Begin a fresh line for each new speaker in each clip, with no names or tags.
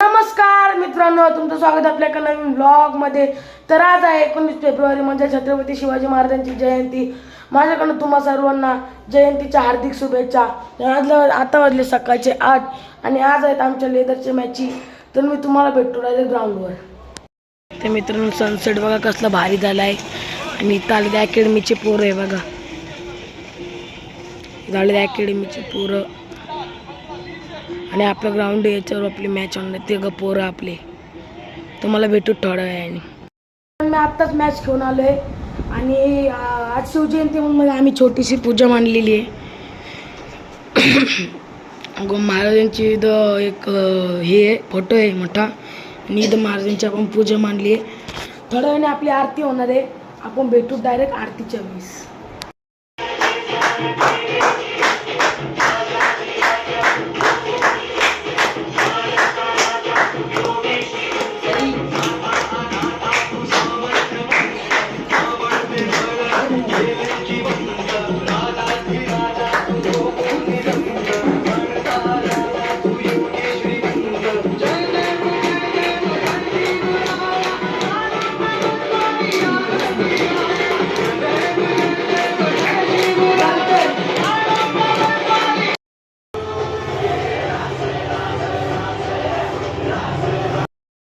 नमस्कार मित्रांनो, तुमचं स्वागत आपल्या एका नवीन ब्लॉग मध्ये। तर आज आहे 19 फेब्रुवारी म्हणजे छत्रपती शिवाजी महाराजांची जयंती। माझ्याकडून तुम्हा सर्वांना जयंतीच्या हार्दिक शुभेच्छा। आता वाजले सकाळचे 8 आणि आज आहेत आमच्या लेदरच्या मॅची। तर मी तुम्हाला भेटतो डायरेक्ट ग्राउंडवर। ते मित्रांनो सनसेट बघा कसला भारी झाला आहे आणि इथं अकॅडमीचे पोरं आहे बघा, झाले अकॅडमीचे पोरं आणि आपलं ग्राउंड याच्यावर आपली मॅच होणार ते पोरं आपले। तुम्हाला भेटू थोड्या वेळाने। मी आत्ताच मॅच घेऊन आलो आहे आणि आज शिवजयंती म्हणून आम्ही छोटीशी पूजा मांडलेली आहे। महाराजांची इथं एक हे फोटो आहे मोठा आणि इथं महाराजांची आपण पूजा मांडली आहे। थोड्या वेळाने आपली आरती होणार आहे, आपण भेटू डायरेक्ट आरतीच्या वेळेस।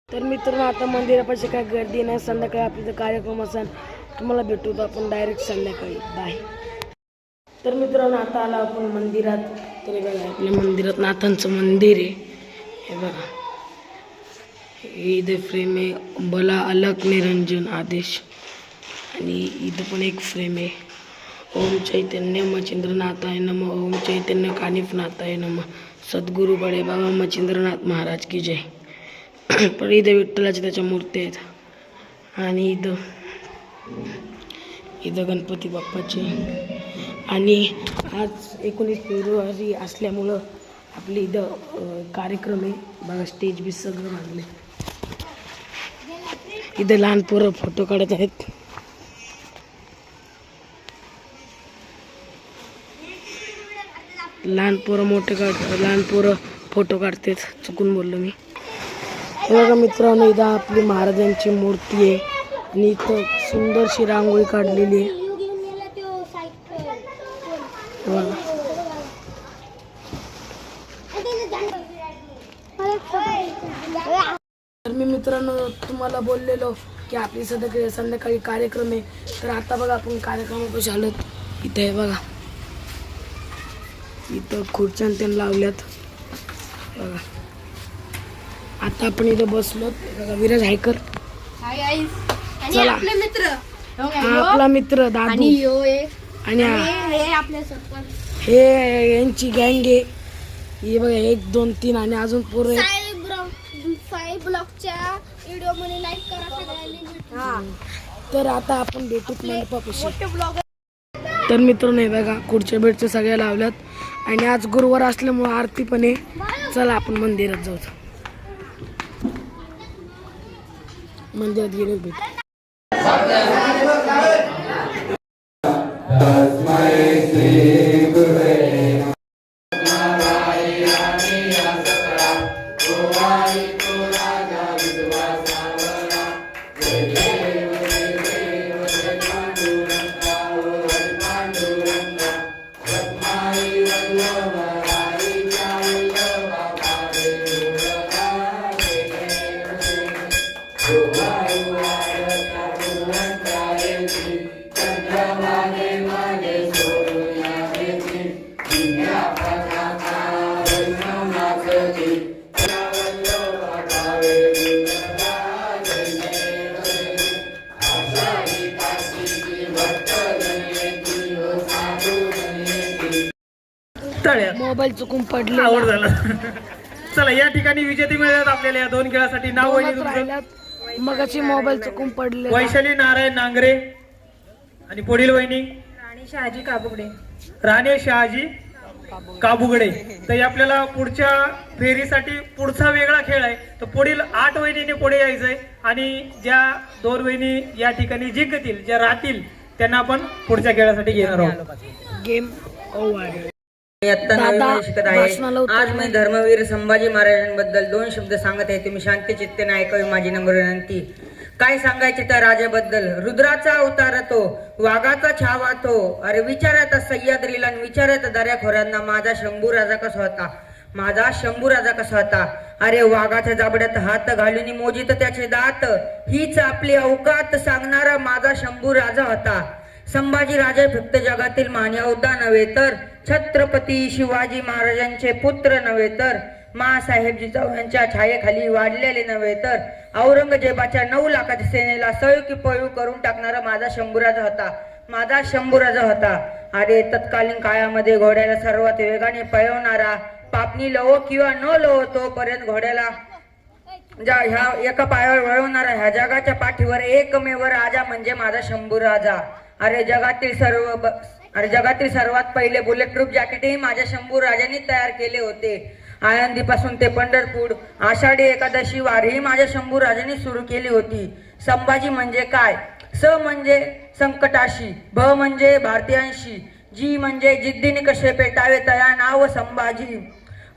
तर मित्रांनो आता मंदिरापाशी काय गर्दी नाही, संध्याकाळी आपला कार्यक्रम असेल, तुम्हाला भेटू तर आपण डायरेक्ट संध्याकाळी बाय। तर मित्रांनो आता आला आपण मंदिरात। तर बघा आपल्या मंदिरात नाथांचं मंदिर आहे, हे बघा इथे फ्रेम आहे बला अलक निरंजन आदेश आणि इथं पण एक फ्रेम आहे ओम चैतन्य मच्छिंद्रनाथाय नमः, ओम चैतन्य कानिफनाथाय नमः, सद्गुरु बडे बाबा मच्छिंद्रनाथ महाराज की जय। पण इथं विठ्ठलाची त्याच्या मूर्ती आहेत आणि इथं गणपती बाप्पाची। आणि आज 19 फेब्रुवारी असल्यामुळं आपली इथं कार्यक्रम आहे बघा, स्टेज बी सगळं बांधले। इथं लहान पोरं फोटो काढत आहेत। लहान पोरं फोटो काढतात, चुकून बोललो मी। बघा मित्रांनो इथं आपली महाराजांची मूर्ती आहे आणि इथं सुंदरशी रांगोळी काढलेली आहे। तर मी मित्रांनो तुम्हाला बोललेलो की आपली संध्याकाळी कार्यक्रम आहे। तर आता बघा आपण कार्यक्रमापाशी आलो। इथे आहे बघा, इथं खुर्च्या त्यांनी लावल्यात बघा। आता आपण इथं बसलो बघा, विराज हायकर
आपले मित्र,
आपला मित्र दादू आणि हे यांची गँग आहे, हे बघा 1 2 3 आणि अजून पोरं
ब्लॉगच्या व्हिडिओ मध्ये लाईक करा सगळ्यांनी।
तर आता आपण भेटू मंडपापाशी। तर मित्रांनो हे बघा खुर्च्या बेडच्या सगळ्या लावल्यात आणि आज गुरुवार असल्यामुळे आरती पण आहे। चला आपण मंदिरात जाऊ, मंदिरात गेलो भेट। मोबाईल चुकून पडले
झालं। चला या ठिकाणी विजेते मिळतात आपल्याला या 2 खेळासाठी। नाव वहिनी
मगाची मोबाईल चुकून पडले।
वैशाली नारायण नांगरे आणि पुढील वहिनी
राणी शहाजी काबुगडे।
राणे शहाजी काबुगडे। तर आपल्याला पुढच्या फेरीसाठी पुढचा वेगळा खेळ आहे। तर पुढील 8 वहिनीने पुढे यायचंय आणि ज्या 2 वहिनी या ठिकाणी जिंकतील, ज्या राहतील, त्यांना आपण पुढच्या खेळासाठी घेणार आहोत।
Game over.
इयत्ता
दादा,
नववीमध्ये शिकत आहे.
भाषणाला उत्तर
आज मी
नाही.
धर्मवीर संभाजी महाराजांबद्दल 2 शब्द सांगत आहे. तुम्ही शांत चित्तेने ऐकावे माझी नम्र विनंती. काय सांगायचे त्या राजाबद्दल? रुद्राचा अवतार तो, वाघाचा छावा तो. अरे विचारात सह्याद्रीला आणि विचारात दर्याखोऱ्यांना माझा शंभू राजा कसा होता, माझा शंभू राजा कसा होता. अरे वाघाच्या जाबड्यात हात घालून मोजित त्याचे दात, हीच आपली अवकात सांगणारा माझा शंभू राजा होता. संभाजी राजे फक्त जगातील महायोद्धा नव्हे तर छत्रपती शिवाजी महाराजांचे पुत्र नव्हे तर माँसाहेब जिजाऊ यांच्या छायेखाली वाढलेले नव्हे तर औरंगजेबाच्या 9 लाखाच्या सेनेला सळू की पळू करून टाकणारा माझा शंभूराजा होता, माझा शंभूराजा होता. अरे तत्कालीन काळामध्ये घोड्याला सर्वात वेगाने पळवणारा, पापणी लवो किंवा न लवो तोपर्यंत घोड्याला ह्या एका पायावर वळवणारा, ह्या जगाच्या पाठीवर एकमेव राजा म्हणजे माझा शंभूराजा. अरे जगातील सर्वात पहिले बुलेट प्रूफ जॅकेटही माझ्या शंभू राजांनी तयार केले होते. आळंदीपासून ते पंढरपूर आषाढी एकादशी वारीही माझ्या शंभू राजांनी सुरू केली होती. संभाजी म्हणजे काय? स म्हणजे संकटाशी, भ म्हणजे भारतीयांशी, जी म्हणजे जिद्दीने कसे पेटावे तया नाव संभाजी.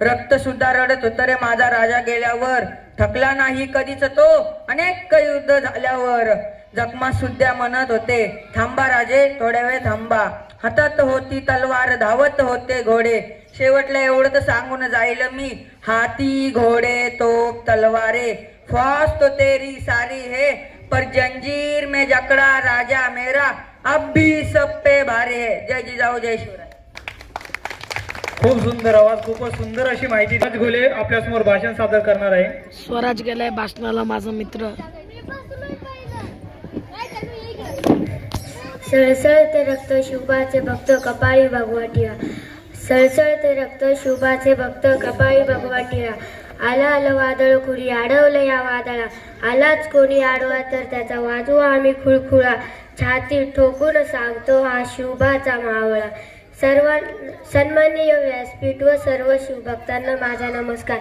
रक्त सुद्धा रडत होतं रे माझा राजा गेल्यावर, थकला नाही कधीच तो अनेक युद्ध झाल्यावर. जखमा सुद्धा म्हणत होते थांबा राजे थोड्या वेळ थांबा. हातात होती तलवार धावत होते घोडे, शेवटला एवढं तर सांगून जाईल मी, हाती घोडे तोप तलवारे फौज तो तेरी सारी है, पर जंजीर में जकड़ा राजा मेरा अब भी सब पे भारी है. जय जिजाऊ जय शिवराय.
खूप सुंदर आवाज, खूपच सुंदर अशी माहिती. राज घोले आपल्यासमोर भाषण सादर करणार आहे.
स्वराज गेलाय भाषणाला माझा मित्र.
सळसळते रक्त शुभाचे भक्त कपाळी भगवटिया, सळसळते रक्त शुभाचे भक्त कपाळी भगवटिया. आला आलं वादळ खुरी अडवलं या वादळा, आलाच कोणी आडवा तर त्याचा वाजवा आम्ही खुळखुळा. छाती ठोकून सांगतो हा शुभाचा मावळा. सन्माननीय व्यासपीठ व सर्व शिवभक्तांना माझा नमस्कार.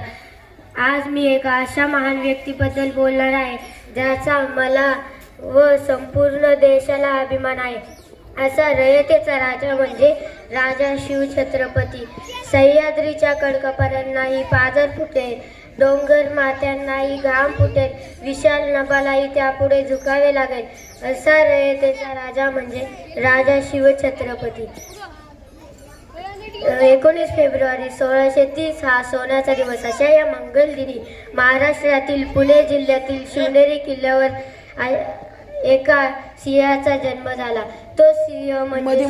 आज मी एका अशा महान व्यक्तीबद्दल बोलणार आहे ज्याचा मला व संपूर्ण देशाला अभिमान आहे. असा रयतेचा राजा म्हणजे राजा शिवछत्रपती. सह्याद्रीच्या कडकपाऱ्यांनाही पाजर फुटेल, डोंगर माथ्यांनाही घाम फुटेल, विशाल नभालाही त्यापुढे झुकावे लागेल. असा रयतेचा राजा म्हणजे राजा शिवछत्रपती. 19 फेब्रुवारी 1630 हा सोन्याचा दिवस. अशा या मंगल दिनी महाराष्ट्रातील पुणे जिल्ह्यातील शिवनेरी किल्ल्यावर एका सिंहाचा जन्म झाला. तो सिंह म्हणजे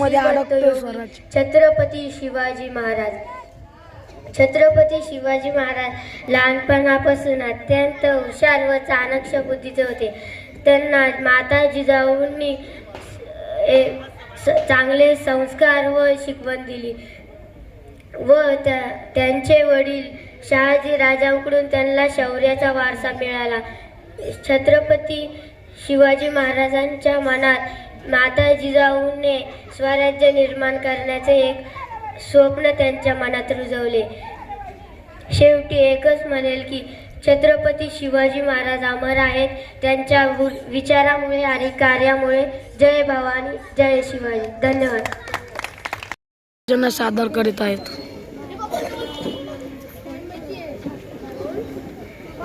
छत्रपती शिवाजी महाराज. छत्रपती शिवाजी महाराज लहानपणापासून अत्यंत हुशार व चाणक्य बुद्धीचे होते. त्यांना माता जिजाऊंनी चांगले संस्कार व शिकवण दिली व त्यांचे वडील शहाजी राजांकडून त्यांना शौर्याचा वारसा मिळाला. छत्रपती शिवाजी महाराजांच्या मनात माता जिजाऊने स्वराज्य निर्माण करण्याचे एक स्वप्न त्यांच्या मनात रुजवले. शेवटी एकच म्हणेल की छत्रपती शिवाजी महाराज अमर आहेत. त्यांच्या विचारामुळे आणि कार्यामुळे. जय भवानी जय शिवाजी. धन्यवाद.
सादर करीत आहेत.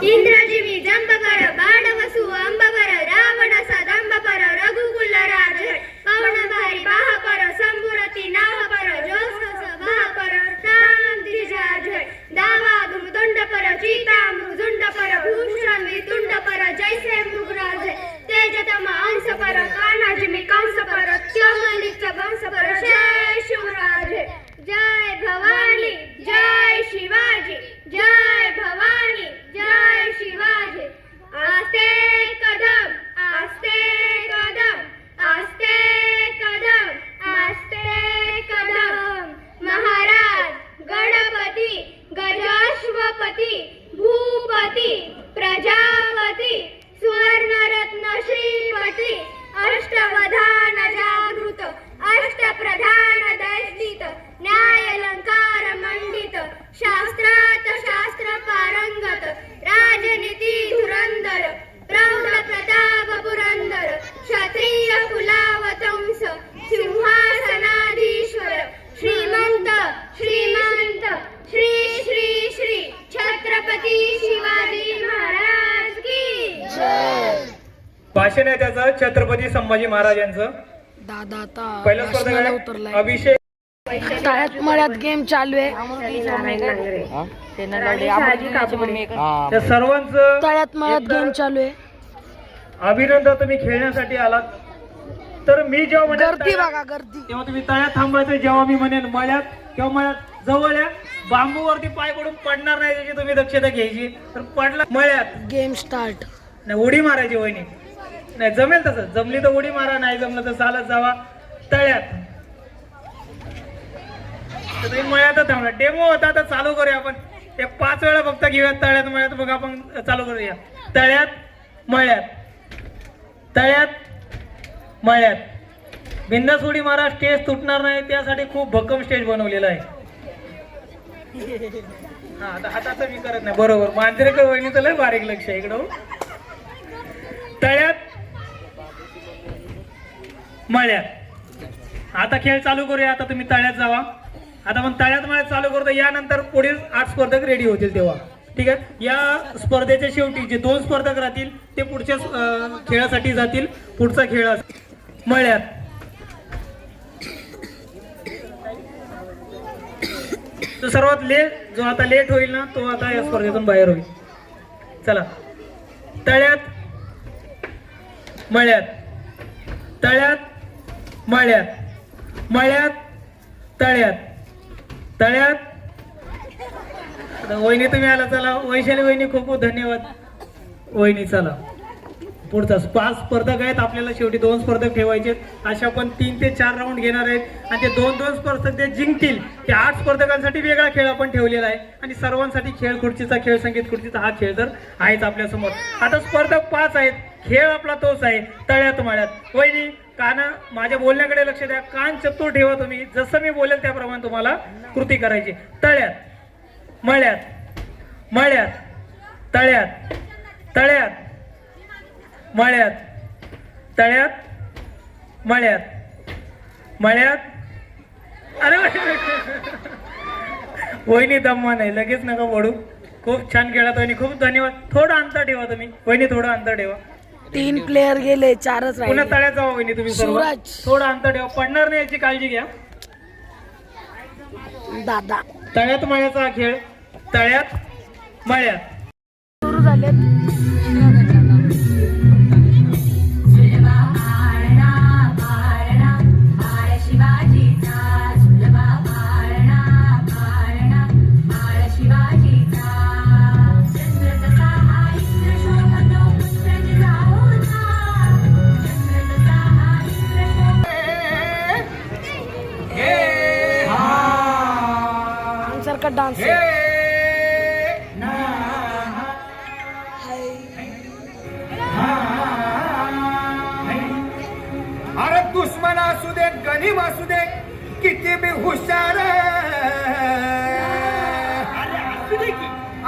इंद्रजीवी जंबकर बाणवसु अंबकर रावणसा दंबकर रघुकुल राज पवन भारी बाहकर संबुरती नाहकर जोस्कस बाहकर नाम दिजाज दावा दुंड पर चीता मृदुंड पर भूषण वितुंड पर जैसे मृगराज तेजतम अंश पर कानाजिमी कंस पर त्योमलिक वंश पर जय शिवराज. जय भवानी जय शिवाजी. जय भवानी जय शिवाजी. आस्ते कदम आस्ते कदम आस्ते कदम आस्ते कदम. महाराज गणपती गजाश्वपती भूपती प्रजापती सुवर्णरत्न श्रीपती अष्टवधान जागृत अष्टप्रधान दैस्थित न्यायालंकार मंडित शास्त्रात शास्त्र पारंगत राजनीती धुरंधर प्रौढ प्रताप पुरंदर क्षत्रिय कुलावतंस सिंहासनाधीश्वर श्रीमंत श्रीमान
भाषण आहे त्याचं छत्रपती संभाजी महाराज यांचं.
दादा आता
पहिला
भाषणाला
स्पर्धक
उतरलाय.
आहे अभिषेक.
तळ्यात मळ्यात गेम चालू आहे.
त्या सर्वांचं
तळ्यात मळ्यात गेम चालू आहे.
अभिनंदन, तुम्ही खेळण्यासाठी आलात. तर मी जेव्हा म्हणेन
गर्दी
तळ्यात,
बघा गर्दी.
तेव्हा तुम्ही तळ्यात थांबायचं. जेव्हा मी म्हणेन मळ्यात किंवा मळ्यात जवळ या, बांबूवरती पाय पडून पडणार नाही याची तुम्ही दक्षता घ्यायची. तर पडला मळ्यात
गेम स्टार्ट.
नाही उडी मारायची वहिनी. नाही जमेल तसं, जमली तर उडी मारा, नाही जमलं तर चालत जावा. तळ्यात तर तुम्ही मळ्यातच थांबला. डेमो होता तर चालू करूया आपण. एक 5 वेळा फक्त घेऊया तळ्यात मळ्यात, मग आपण चालू करूया. तळ्यात मळ्यात, तळ्यात मळ्यात. बिंदास उडी मारा, स्टेज तुटणार नाही. त्यासाठी खूप भक्कम स्टेज बनवलेला आहे. हा आता हाताचं मी करत नाही. बरोबर, मांजरेकर वहिनीचं लय बारीक लक्ष आहे इकडं. तळ्यात मळ्यात. आता खेळ चालू करूया. आता तुम्ही तळ्यात जावा. आता आपण तळ्यात मळ्यात चालू करतो. यानंतर पुढील 8 स्पर्धक रेडी होतील तेव्हा. ठीक आहे. या स्पर्धेच्या शेवटी जे 2 स्पर्धक राहतील ते पुढच्या खेळासाठी जातील. पुढचा खेळ मळ्यात. तो सर्वात लेट, जो आता लेट होईल ना तो आता या स्पर्धेतून बाहेर होईल. चला. तळ्यात मळ्यात, तळ्यात मळ्यात, मळ्यात तळ्यात, तळ्यात. वहिनी तुम्ही आला. चला वैशाली वहिनी, खूप खूप धन्यवाद वहिनी. चला पुढचा 5 स्पर्धक आहेत आपल्याला. शेवटी 2 स्पर्धक ठेवायचे. अशा पण 3 ते 4 राऊंड घेणार आहेत. आणि ते 2-2 स्पर्धक ते जिंकतील. ते 8 स्पर्धकांसाठी वेगळा खेळ आपण ठेवलेला आहे. आणि सर्वांसाठी खेळ खुर्चीचा खेळ, संगीत खुर्चीचा हा खेळ तर आहेच आपल्या समोर. आता स्पर्धक 5 आहेत. खेळ आपला तोच आहे, तळ्यात मळ्यात. वहिनी कान माझ्या बोलण्याकडे लक्ष द्या. कान चतुर ठेवा तुम्ही. जसं मी बोलेल त्याप्रमाणे तुम्हाला कृती करायची. तळ्यात मळ्यात, मळ्यात तळ्यात, तळ्यात मळ्यात, तळ्यात मळ्यात, मळ्यात. अरे वहिनी दम्मा नाही, लगेच नका पडू. खूप छान खेळात वहिनी, खूप धन्यवाद. थोडं अंतर ठेवा तुम्ही वहिनी, थोडं अंतर ठेवा.
3 प्लेयर गेले, 4च
पुन्हा
राहिले.
तळ्यात जावा वहिनी तुम्ही सर्व.
सूरज.
थोडं अंतर ठेवा, पडणार नाही याची काळजी घ्या.
दादा
तळ्यात मळ्याचा हा खेळ. तळ्यात मळ्यात.
सुरू झालेत. आमच्यासारखा डान्स.
अरे दुश्मन असू दे, गनीम असू दे, किती बी हुशार.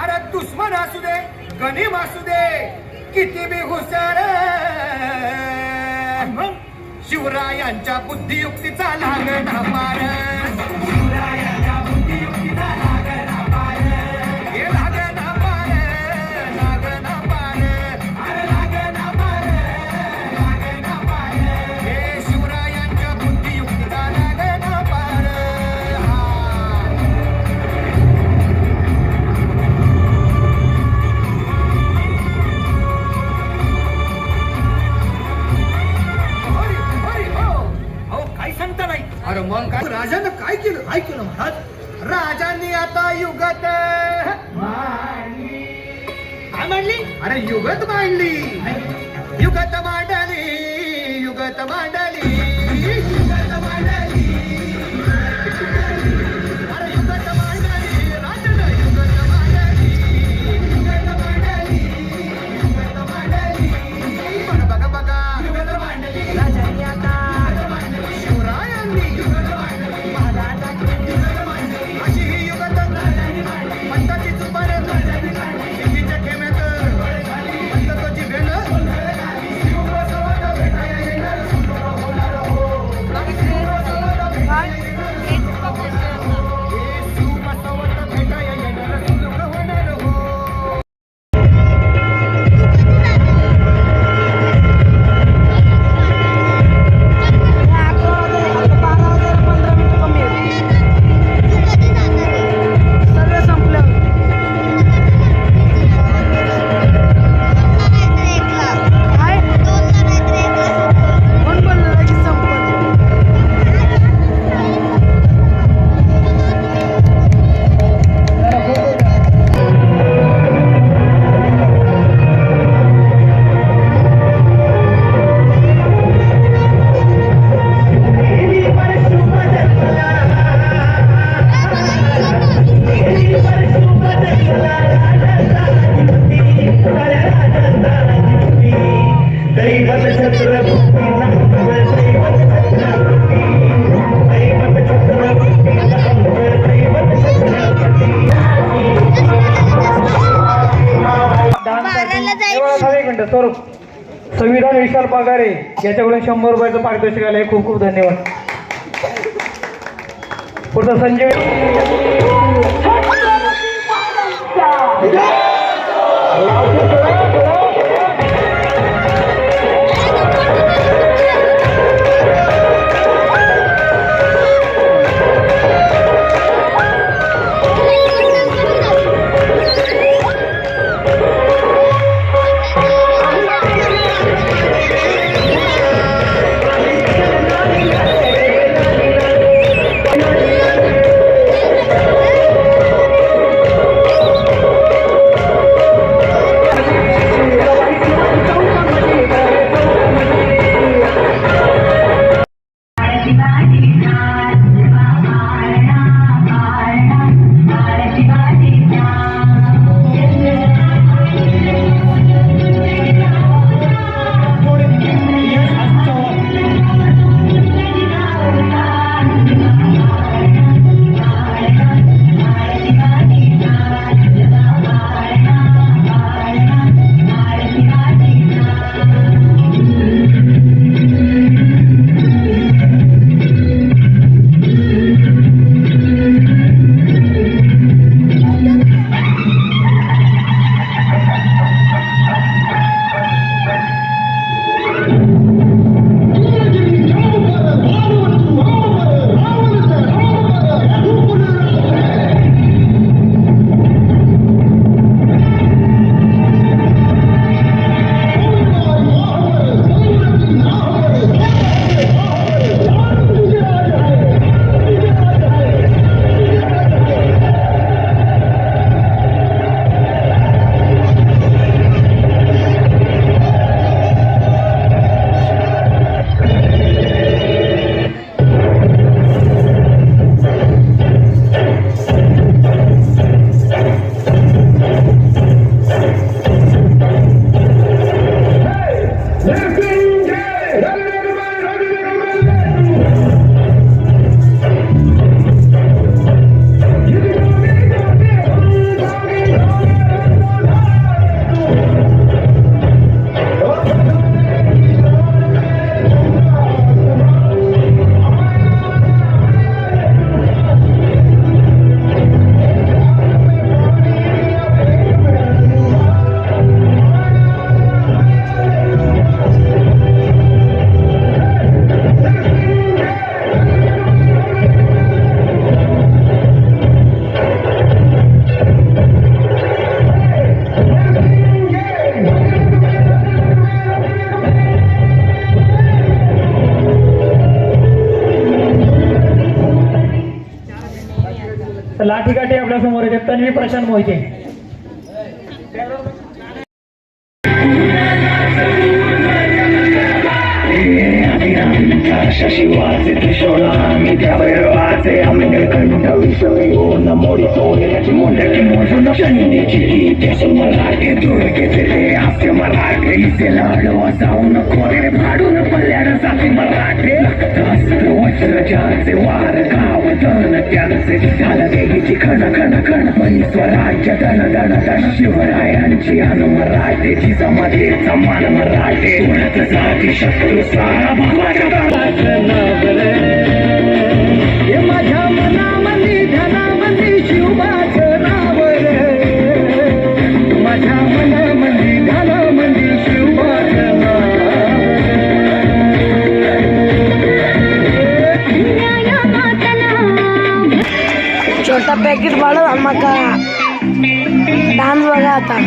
अरे दुश्मन असू दे, गनीम असू दे, किती बी हुशार. शिवरायांच्या बुद्धियुक्तीचा लागणा पार. शिवरायांच्या बुद्धियुक्तीचा लागणा पार. हे लागणा पार, लागणा पार, अरे लागणा पार, लागणा पार. हे शिवरायांच्या बुद्धियुक्तीचा लागणा पार. काय सांगता नाही. अरे मग काय राजानं काय केलं, काय केलं महाराज. राजांनी आता युगत मांडली. काय मांडली. अरे युगत मांडली, युगत मांडली, युगत मांडली, युगत मांडली. अरे युगत मांडली, राजानं युगत मांडली, युगत मांडली, युगत मांडली. बघा बघा बघा, युगत मांडली राजांनी आता. शिवरायांनी युगत मांडली, महाराजांनी युगत मांडली. अशी ही युगत पंताची चुपार, शिंदीच्या खेम्यात पंताची भेट. शिवबसवाला भेटाया येणार,
एक मिनिट स्वरूप संविधान विशाल पगारे याच्याकडून 100 रुपयाचं पारितोषिक आलंय. खूप खूप धन्यवाद. पुढचा संजीव लाठीकाठी आपल्या समोर येते तन्वी प्रशांत मोहिते.
शशिवाचे त्रिशोलामी त्यावैरवाचे अमेरिकन विषय ओन मोडी सोयची मोंडकी मोजून शनिची त्यासून मराठे दुर्गेचे ते हास्य मराठे इथे लाडवा जाऊन खोरे फाडून पल्ल्याड साथी मराठे वज्रजाचे वार गावधन त्यांचे झालं देवीची खण खण खण मनी स्वराज्य धन धन धन शिवरायांची अन मराठेची समाधी समान मराठे उडत जाती शत्रू सारा भावाच्या माझ्या मनामंदी धनामंदी शिवबाचं नाव रे माझ्या मनामंदी धनामंदी शिवबाचं नाव
छोटा पॅकेट वाढव माका डान्स बघा आता.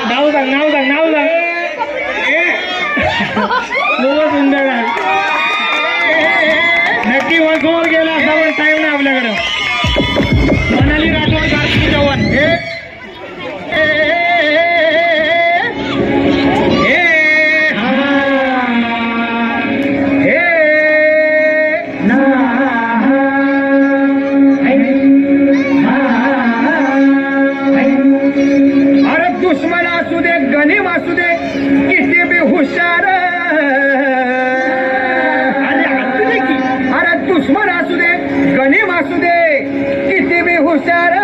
नाव सांग नाव सांग नाव सांग खूपच सुंदर आहे. नक्की वरकोवर गेला असा पण टाइम नाही आपल्याकडं. मनाली राठोड कार्तिक चव्हाण
अरे दुश्मन असू दे गणिम असू दे किती बी हुशार अरे दुश्मन असू दे गणिम असू दे किती बी हुशार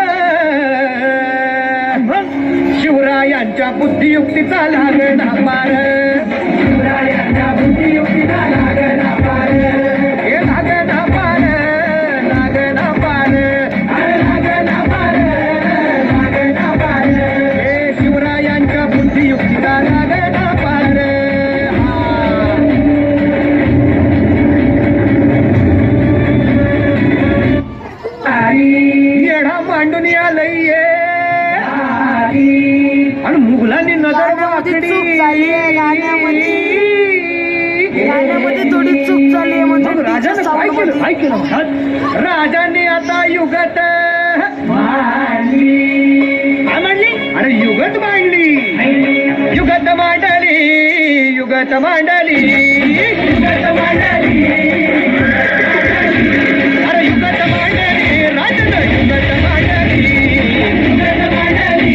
शिवरायांच्या बुद्धियुक्तीचा लागणा पार शिवरायांच्या बुद्धियुक्तीचा लागणा पार हे लागणा पार लागणा पार लागणा पार लागणा पार हे शिवरायांच्या बुद्धियुक्तीचा लागणा पार येढा मांडून आलंय आणि मुघलांनी नजर
गाण्यामध्ये चूक झालीये, गाण्यामध्ये थोडी चूक झाली म्हणजे
राजाने काय केलं काय केलं राजाने आता युगत मांडली काय मांडली अरे युगत मांडली युगत मांडली युगत मांडली युगत मांडली अरे युगत मांडली राजाने युगत मांडली युगत मांडली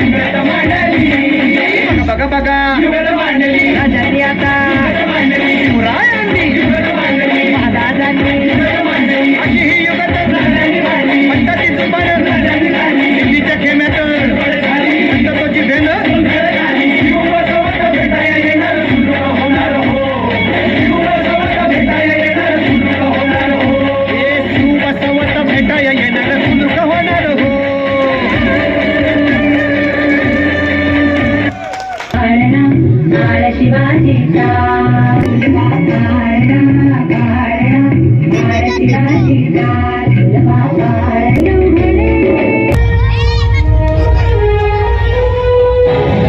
युगत मांडली बघा बघा युगत मांडली राजाने आता शिवरायांनी महाराजांनी अशी ही युगत म्हणतात तिच्या खेम्यात म्हणतातोची भेन शिवबसवत भेटाया येणार सुलूक होणार हो
शिवाजीचा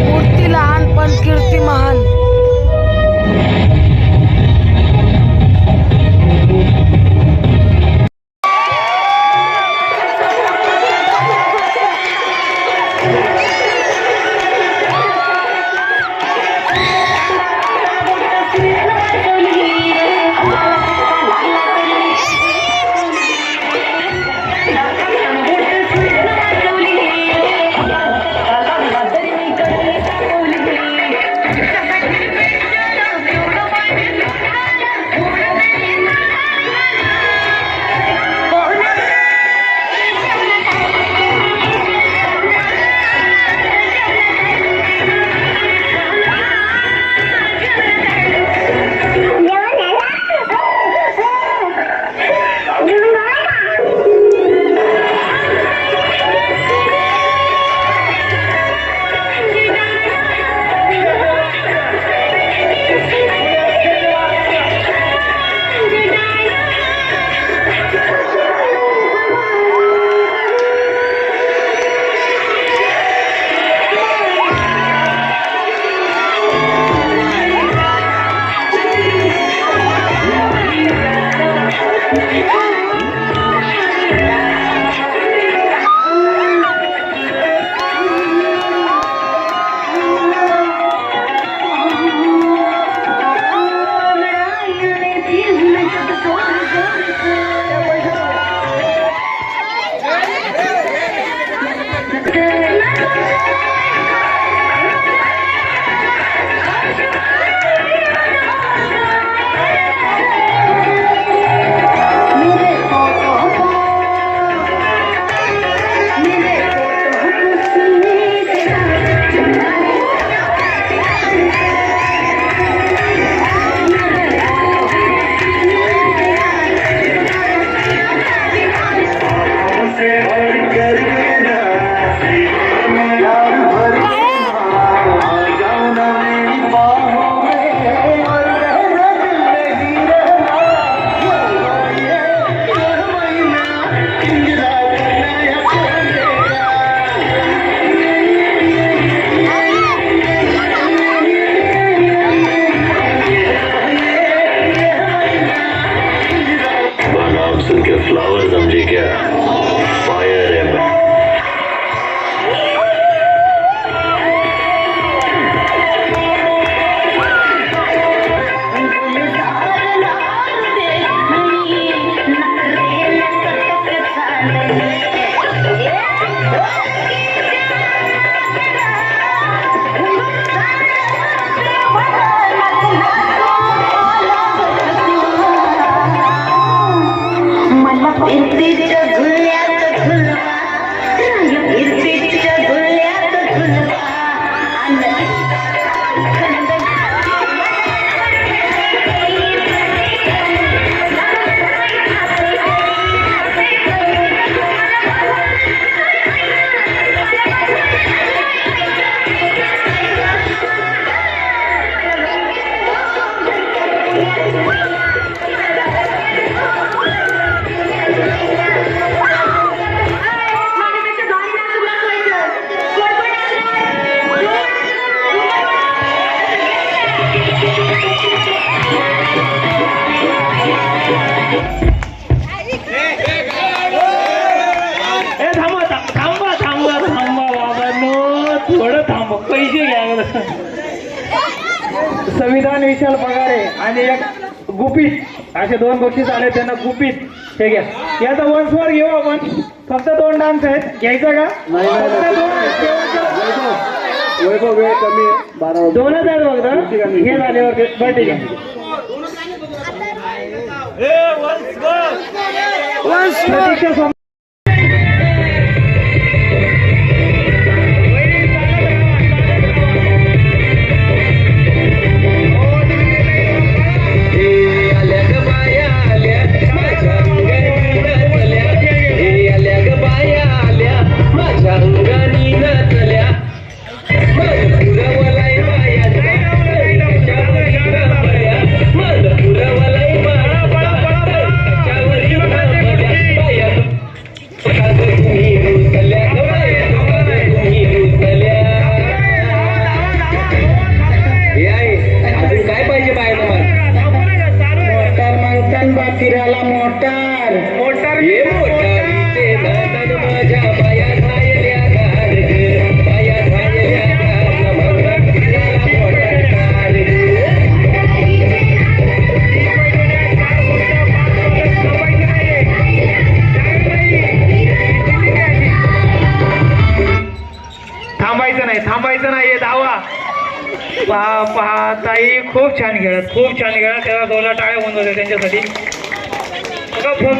मूर्ती लहान पण कीर्ती महान.
थोडं थांब, पैसे घ्या. संविधान विशाल पगारे आणि एक गुपित असे 2 बक्षीस आले त्यांना गुपित. हे घ्या. याचा वंशवर घेऊ आपण. फक्त 2 डान्स आहेत. घ्यायचा का?
वैभव वेळ कमी आहे.
2च आहेत फक्त. हे झाल्यावर बरं ठीक आहे. प्रतीक्षा सोम
फिरायला मोटार
मोटार
ये मोटारीचे नादन माझ्या पाया झायल्या गार ग, पाया झायल्या गार मग फिरायला मोटार कार
थांबायचं नाही. धावा. पहा ताई खूप छान खेळत, खूप छान खेळत. तेव्हा गौला टाळ्या होऊन जाते त्यांच्यासाठी. बघा फोन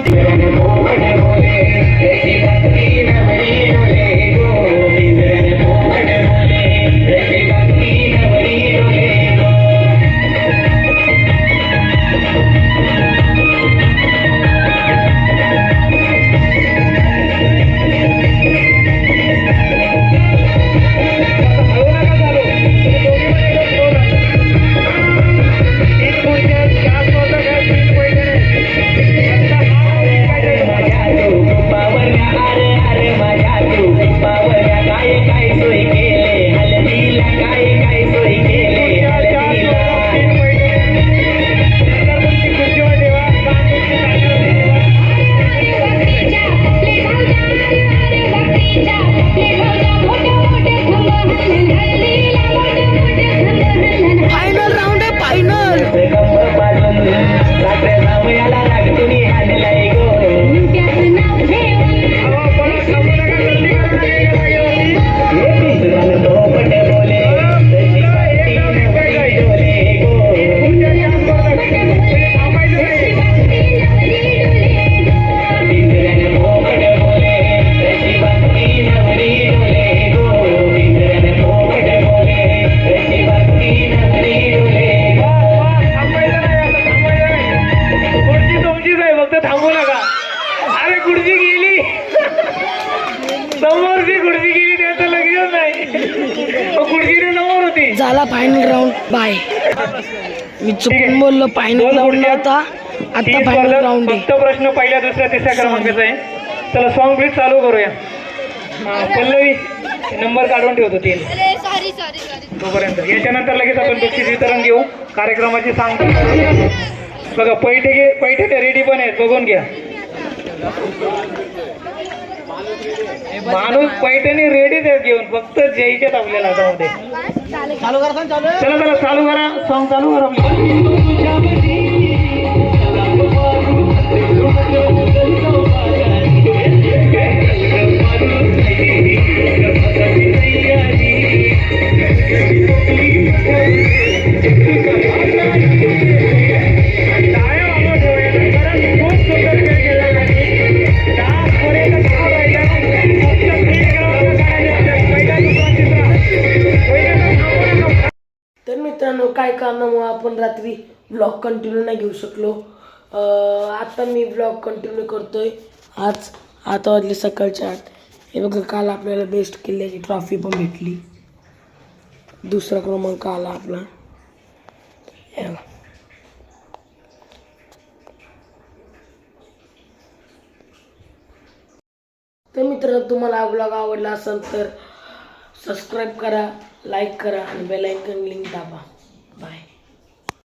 झाला फायनल राऊंड. बाय. मी चुकून बोललो फायनल राऊंड आता. आता फायनल राऊंड आहे.
फक्त प्रश्न पहिल्या, दुसऱ्या, तिसऱ्या क्रमांकाचा आहे. चला सॉन्ग प्लीज चालू करूया. पल्लवी नंबर काढून ठेवतो 3 तोपर्यंत. याच्यानंतर लगेच आपण बक्षीस वितरण घेऊ. कार्यक्रमाची सांगतो. बघा पैठे रेडी पण आहेत, बघून घ्या. माणूस पैठणी रेडीच आहेत घेऊन, फक्त जयच्यात आपल्याला हातामध्ये. चला चालू करा. सॉन्ग चालू करा आपली.
मित्रांनो काय कारणामुळे आपण रात्री व्लॉग कंटिन्यू नाही घेऊ शकलो. आता मी व्लॉग कंटिन्यू करतोय. आता वाजले सकाळचे 8. हे बघा, काल आपल्याला बेस्ट किल्ल्याची ट्रॉफी पण भेटली. 2रा क्रमांक आला आपला. हे बघा. तर मित्रांनो, तुम्हाला व्लॉग आवडला असेल तर सबस्क्राईब करा, लाईक करा आणि बेल आयकॉन लिंक दाबा.